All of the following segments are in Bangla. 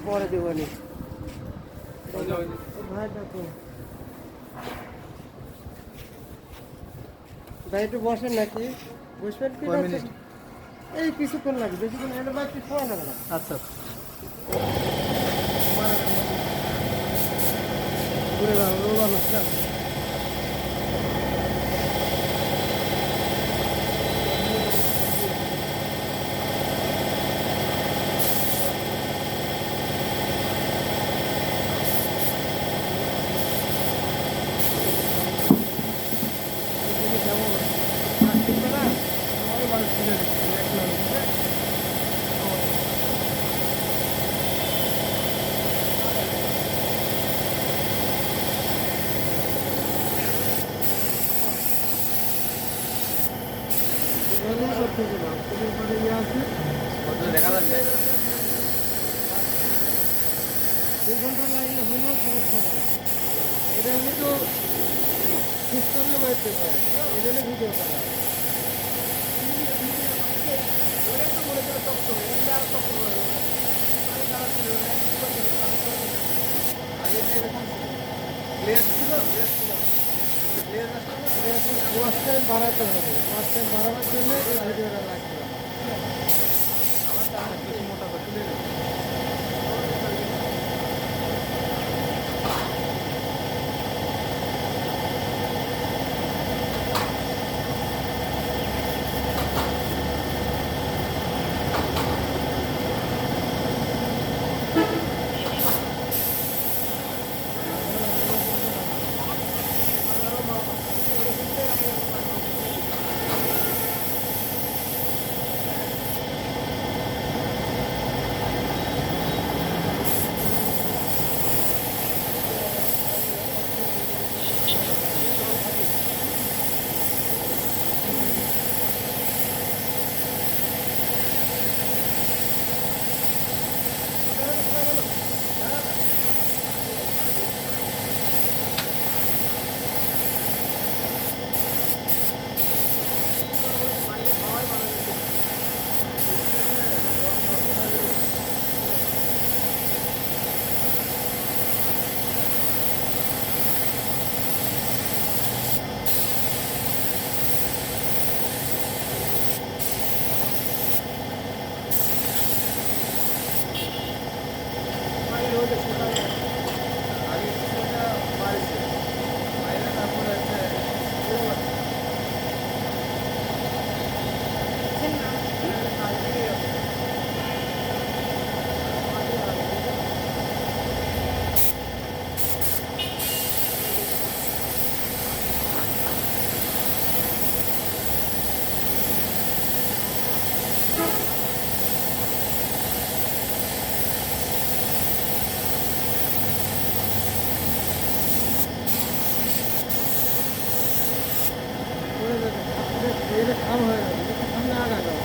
পরে দেবনি ভাই দেখো ভাই একটু বসেন নাকি বুঝবেন কি এই কিছুক্ষণ লাগে বেশিক্ষণ হলে ভাই একটু সময় লাগে না আচ্ছা ঘুরে যাবো দেখা যাবে 2 ঘন্টা লাগলে হলেও সমস্যা নেই এটা আমি তো সিস্টেমে মারতে পারি এই জন্য ভিডিও করা ওয়াচ টাইম বাড়াতে হবে ওয়াচ টাইম বাড়ানোর জন্য এই ভিডিওটা লাগবে এটা খাম হয়ে গেল সামনে আগা যাও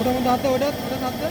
ওটার মধ্যে হাতে ওটা হাতে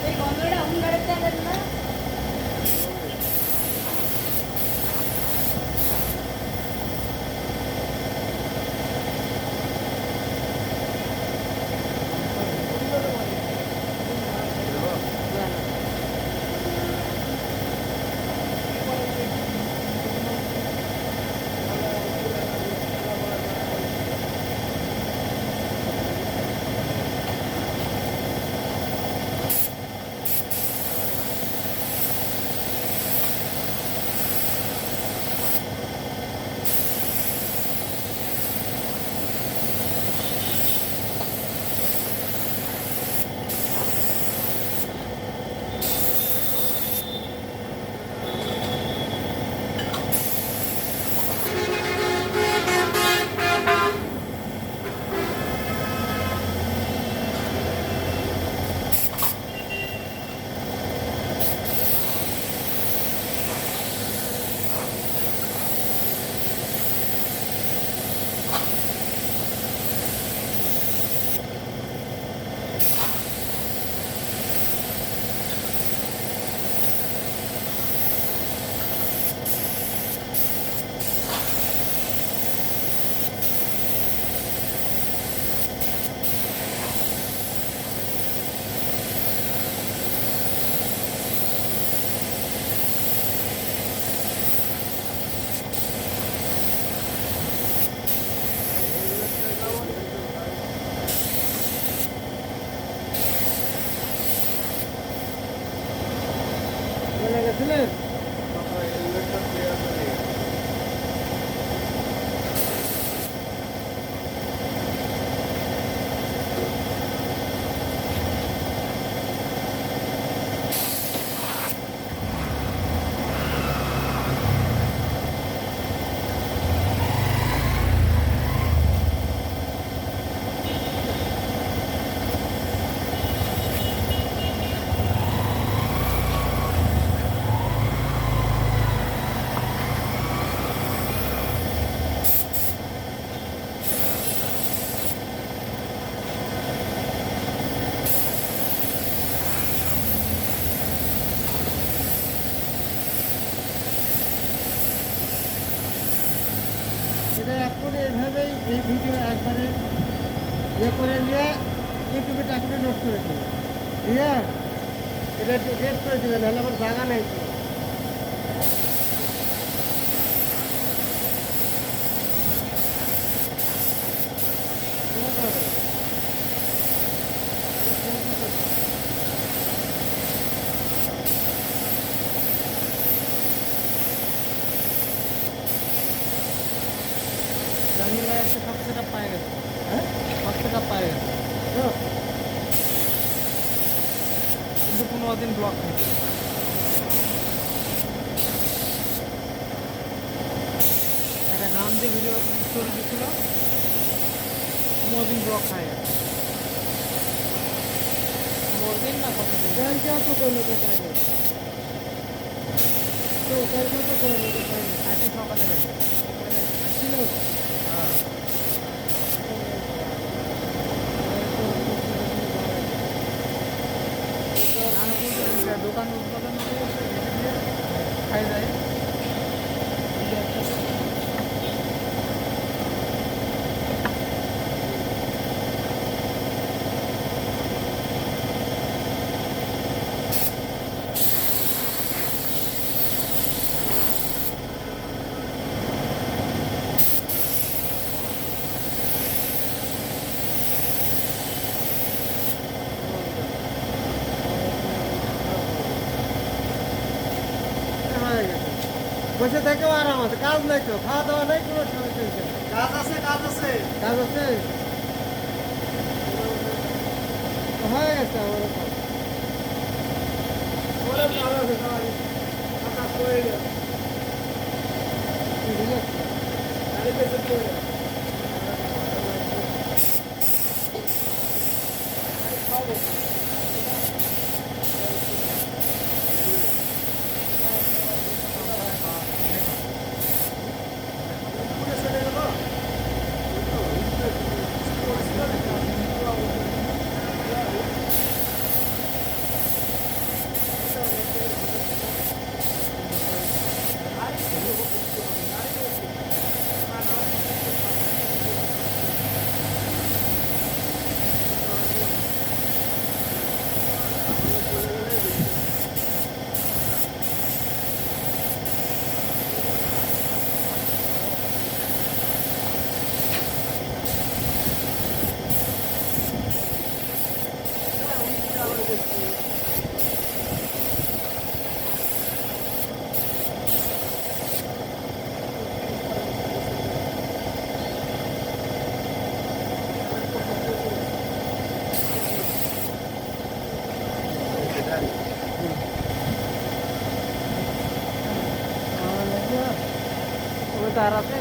এই গন্ধটা হুঙ্গারের তেলের না গেছিলেন এটা এখন এইভাবেই এই ভিডিও একবারে ইয়ে করে নিয়ে ইউটিউবে টাকা নোট করে দেবে দিয়ে এটা রেট করে দেবে নাহলে আমার জায়গা নেই তো। দিন ব্লক খাইছে। একটা গান দিয়ে ভিডিও স্টোরি দিচ্ছিল, 15 দিন ব্লক খাই। 15 দিন না কত দিন? क्या तो कोई लोग चाहिए तो करके तो कोई लोग चाहिए আজকে সকালে গেছে। ছিল হ্যাঁ, দোকান উদ্বোধন করে খাই যায়। হয়ে গেছে বসে থেকেও আরাম আছে কাজ নাই তো খাওয়া দাওয়া নাই কোনো সমস্যা হচ্ছে না কাজ আছে, কাজ আছে। কাজ আছে তো হয়ে গেছে আমার কাজ ঠিক আছে ওই তার আছে।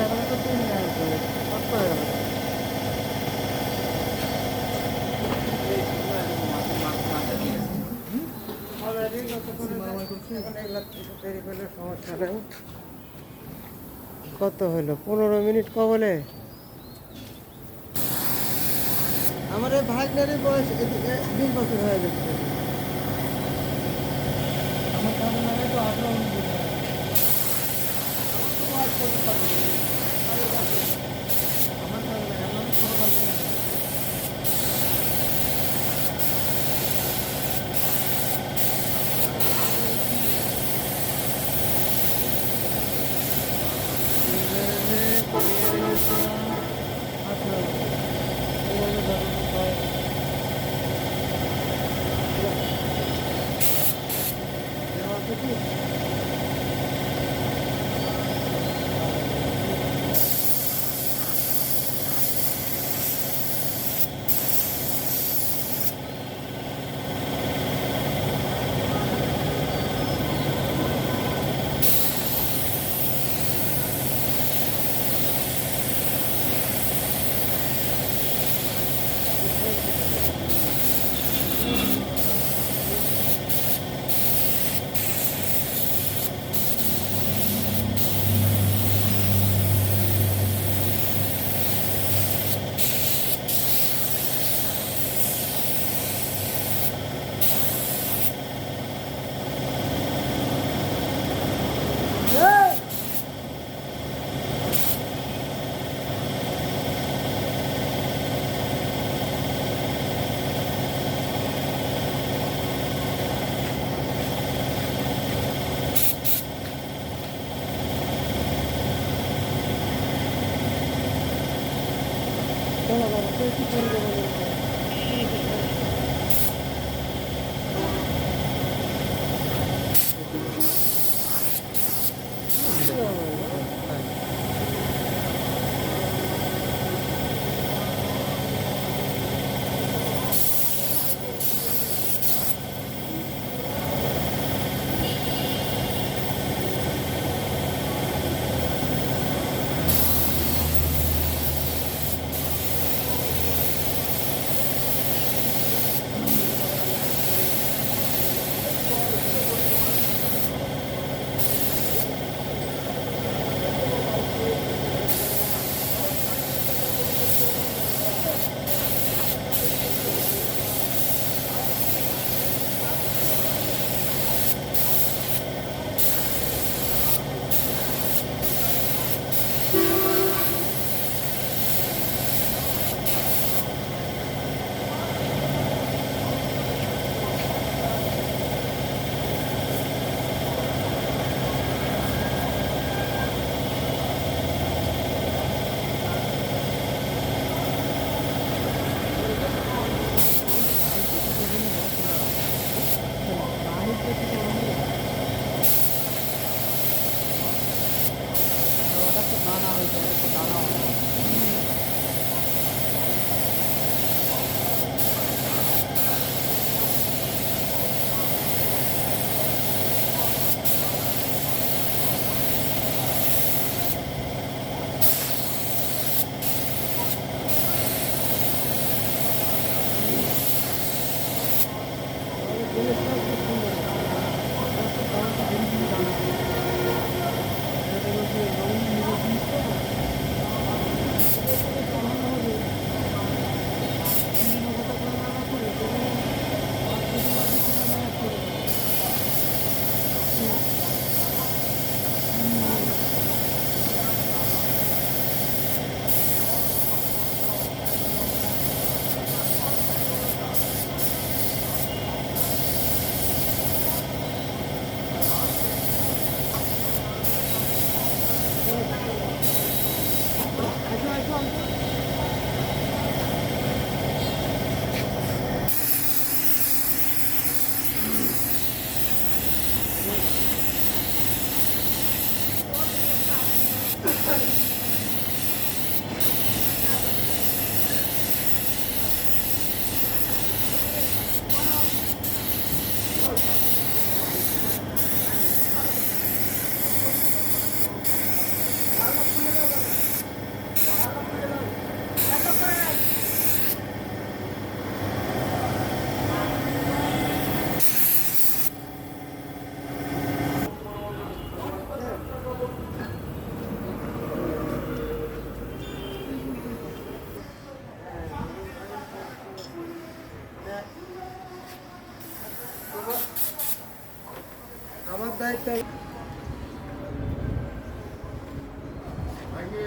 এখন তো 3 মিনিট হয়ে কত হয়ে গেল অলরেডি দেরি করলে সমস্যা নেই কত হলো 15 মিনিট কবলে আমার এই ভাগ্নের বয়স 20 বছর হয়ে গেছে আমার কাছে লাগে তো 18-19 বছর। আমার কাছে লাগে, আমি ছোট কাছে লাগে। চলো বাবা তুই কি করে দেবো পরিবেশটাও খুব সুন্দর। এটা হচ্ছে রঙিন নিজের জিনিস তো ভালো হবে বিভিন্ন কথা করে না করে যেগুলো যেগুলো আছে সেটা ম্যানেজ করে আসো আসো আসো। আমার দায়িত্ব আগে